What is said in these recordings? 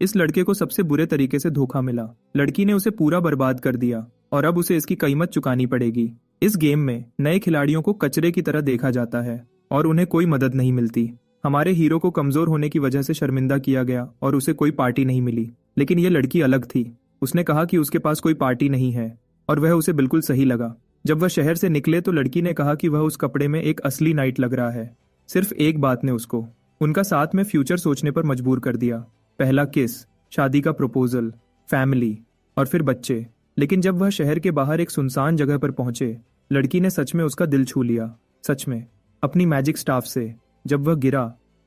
इस लड़के को सबसे बुरे तरीके से धोखा मिला। लड़की ने उसे पूरा बर्बाद कर दिया और अब उसे इसकी कीमत चुकानी पड़ेगी। इस गेम में नए खिलाड़ियों को कचरे की तरह देखा जाता है और उन्हें कोई मदद नहीं मिलती। हमारे हीरो को कमजोर होने की वजह से शर्मिंदा किया गया और उसे कोई पार्टी नहीं मिली। लेकिन यह लड़की अलग थी। उसने कहा कि उसके पास कोई पार्टी नहीं है और वह उसे बिल्कुल सही लगा। जब वह शहर से निकले तो लड़की ने कहा कि वह उस कपड़े में एक असली नाइट लग रहा है। सिर्फ एक बात ने उसको उनका साथ में फ्यूचर सोचने पर मजबूर कर दिया। पहला किस, शादी का प्रपोजल, फैमिली और फिर बच्चे। लेकिन जब वह शहर के बाहर एक सुनसान जगह पर पहुंचे, लड़की ने सच में उसका दिल छू लिया। सच में, अपनी मैजिक स्टाफ से। जब वह गिरा,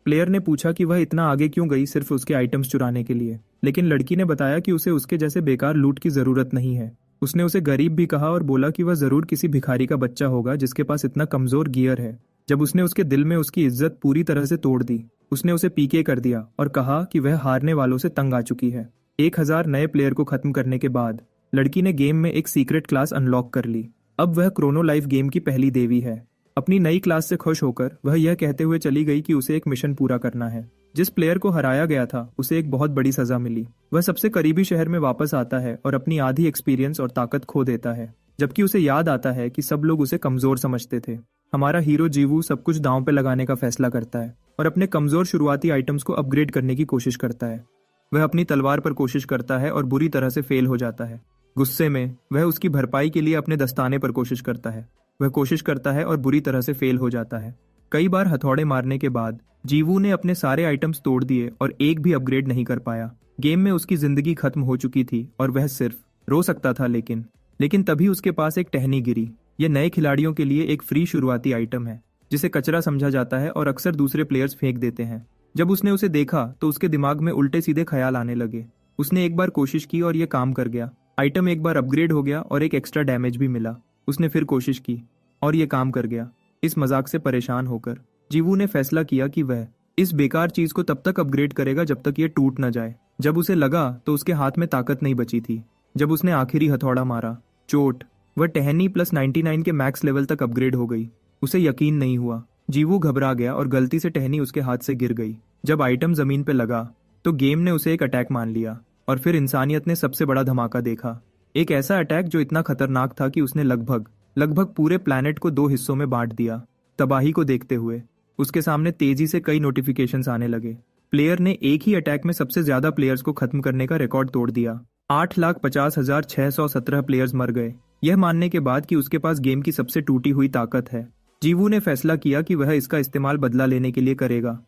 प्लेयर ने पूछा कि वह इतना आगे क्यों गई सिर्फ उसके आइटम्स चुराने के लिए। लेकिन लड़की ने बताया कि उसे उसके जैसे बेकार लूट की जरूरत नहीं है। उसने उसे गरीब भी कहा और बोला कि वह जरूर किसी भिखारी का बच्चा होगा जिसके पास इतना कमजोर गियर है। जब उसने उसके दिल में उसकी इज्जत पूरी तरह से तोड़ दी, उसने उसे पीके कर दिया और कहा कि वह हारने वालों से तंग आ चुकी है। 1000 नए प्लेयर को खत्म करने के बाद लड़की ने गेम में एक सीक्रेट क्लास अनलॉक कर ली। अब वह क्रोनो लाइफ गेम की पहली देवी है। अपनी नई क्लास से खुश होकर वह यह कहते हुए चली गई कि उसे एक मिशन पूरा करना है। जिस प्लेयर को हराया गया था उसे एक बहुत बड़ी सजा मिली। वह सबसे करीबी शहर में वापस आता है और अपनी आधी एक्सपीरियंस और ताकत खो देता है, जबकि उसे याद आता है कि सब लोग उसे कमजोर समझते थे। हमारा हीरो जीवू सब कुछ दांव पे लगाने का फैसला करता है और अपने कमजोर शुरुआती आइटम्स को अपग्रेड करने की कोशिश करता है। वह अपनी तलवार पर कोशिश करता है और बुरी तरह से फेल हो जाता है। गुस्से में वह उसकी भरपाई के लिए अपने दस्ताने पर कोशिश करता है। वह कोशिश करता है और बुरी तरह से फेल हो जाता है। कई बार हथौड़े मारने के बाद जीवू ने अपने सारे आइटम्स तोड़ दिए और एक भी अपग्रेड नहीं कर पाया। गेम में उसकी जिंदगी खत्म हो चुकी थी और वह सिर्फ रो सकता था। लेकिन तभी उसके पास एक टहनी गिरी। यह नए खिलाड़ियों के लिए एक फ्री शुरुआती आइटम है जिसे कचरा समझा जाता है और अक्सर दूसरे प्लेयर्स फेंक देते हैं। जब उसने उसे देखा तो उसके दिमाग में उल्टे सीधे ख्याल आने लगे। उसने एक बार कोशिश की और यह काम कर गया। आइटम एक बार अपग्रेड हो गया और एक एक्स्ट्रा डैमेज भी मिला। उसने फिर कोशिश की और यह काम कर गया। इस मजाक से परेशान होकर जीवू ने फैसला किया कि वह इस बेकार चीज को तब तक अपग्रेड करेगा जब तक यह टूट न जाए। जब उसे लगा तो उसके हाथ में ताकत नहीं बची थी। जब उसने आखिरी हथौड़ा मारा, चोट, वह टहनी प्लस 99 के मैक्स लेवल तक अपग्रेड हो गई। उसे यकीन नहीं हुआ। जीवू घबरा गया और गलती से टहनी उसके हाथ से गिर गई। जब आइटम जमीन पर लगा तो गेम ने उसे एक अटैक मान लिया और फिर इंसानियत ने सबसे बड़ा धमाका देखा। एक ऐसा अटैक जो इतना खतरनाक था कि उसने लगभग पूरे प्लैनेट को 2 हिस्सों में बांट दिया। तबाही को देखते हुए उसके सामने तेजी से कई नोटिफिकेशंस आने लगे। प्लेयर ने एक ही अटैक में सबसे ज्यादा प्लेयर्स को खत्म करने का रिकॉर्ड तोड़ दिया। 8,50,617 प्लेयर्स मर गए, यह मानने के बाद कि उसके पास गेम की सबसे टूटी हुई ताकत है। जीवू ने फैसला किया कि वह इसका इस्तेमाल बदला लेने के लिए करेगा,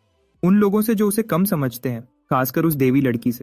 उन लोगों से जो उसे कम समझते हैं, खासकर उस देवी लड़की से।